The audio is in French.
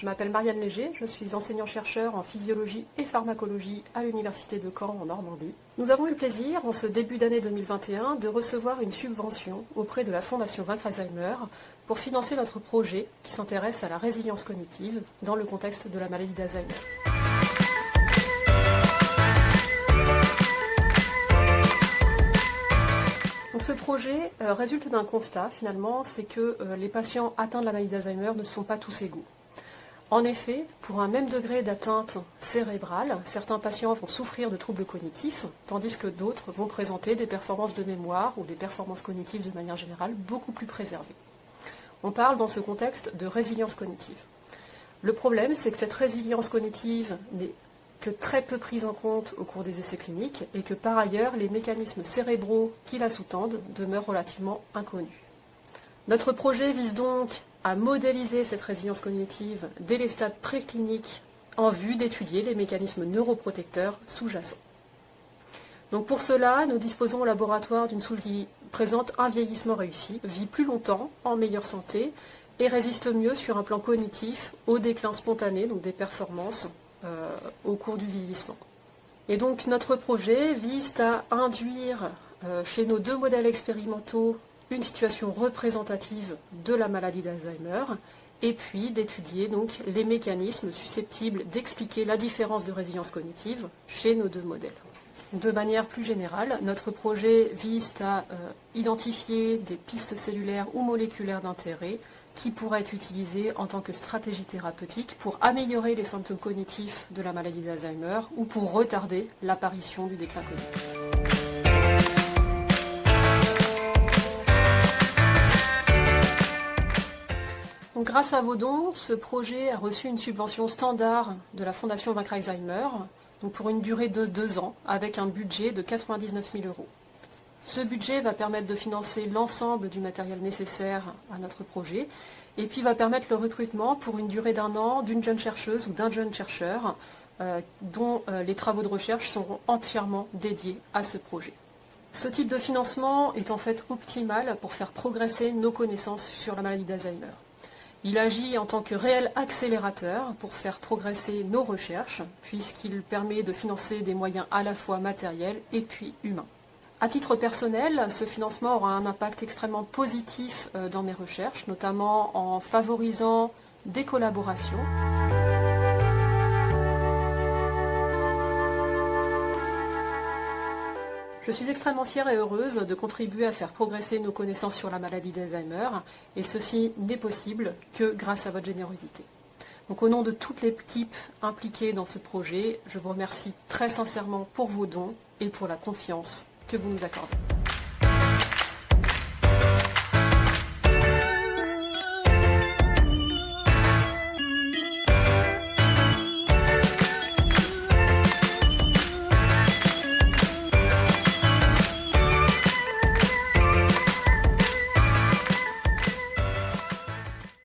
Je m'appelle Marianne Léger, je suis enseignant-chercheur en physiologie et pharmacologie à l'Université de Caen en Normandie. Nous avons eu le plaisir, en ce début d'année 2021, de recevoir une subvention auprès de la Fondation Vaincre Alzheimer pour financer notre projet qui s'intéresse à la résilience cognitive dans le contexte de la maladie d'Alzheimer. Donc ce projet résulte d'un constat, finalement, c'est que les patients atteints de la maladie d'Alzheimer ne sont pas tous égaux. En effet, pour un même degré d'atteinte cérébrale, certains patients vont souffrir de troubles cognitifs, tandis que d'autres vont présenter des performances de mémoire ou des performances cognitives de manière générale beaucoup plus préservées. On parle dans ce contexte de résilience cognitive. Le problème, c'est que cette résilience cognitive n'est que très peu prise en compte au cours des essais cliniques et que par ailleurs, les mécanismes cérébraux qui la sous-tendent demeurent relativement inconnus. Notre projet vise donc à modéliser cette résilience cognitive dès les stades précliniques en vue d'étudier les mécanismes neuroprotecteurs sous-jacents. Donc pour cela, nous disposons au laboratoire d'une souche qui présente un vieillissement réussi, vit plus longtemps, en meilleure santé et résiste mieux sur un plan cognitif au déclin spontané, donc des performances au cours du vieillissement. Et donc notre projet vise à induire chez nos deux modèles expérimentaux une situation représentative de la maladie d'Alzheimer et puis d'étudier donc les mécanismes susceptibles d'expliquer la différence de résilience cognitive chez nos deux modèles. De manière plus générale, notre projet vise à identifier des pistes cellulaires ou moléculaires d'intérêt qui pourraient être utilisées en tant que stratégie thérapeutique pour améliorer les symptômes cognitifs de la maladie d'Alzheimer ou pour retarder l'apparition du déclin cognitif. Donc, grâce à vos dons, ce projet a reçu une subvention standard de la Fondation Vaincre Alzheimer, donc pour une durée de 2 ans, avec un budget de 99 000 €. Ce budget va permettre de financer l'ensemble du matériel nécessaire à notre projet, et puis va permettre le recrutement pour une durée d'1 an d'une jeune chercheuse ou d'un jeune chercheur, dont les travaux de recherche seront entièrement dédiés à ce projet. Ce type de financement est en fait optimal pour faire progresser nos connaissances sur la maladie d'Alzheimer. Il agit en tant que réel accélérateur pour faire progresser nos recherches, puisqu'il permet de financer des moyens à la fois matériels et puis humains. À titre personnel, ce financement aura un impact extrêmement positif dans mes recherches, notamment en favorisant des collaborations. Je suis extrêmement fière et heureuse de contribuer à faire progresser nos connaissances sur la maladie d'Alzheimer, et ceci n'est possible que grâce à votre générosité. Donc au nom de toute l'équipe impliquée dans ce projet, je vous remercie très sincèrement pour vos dons et pour la confiance que vous nous accordez.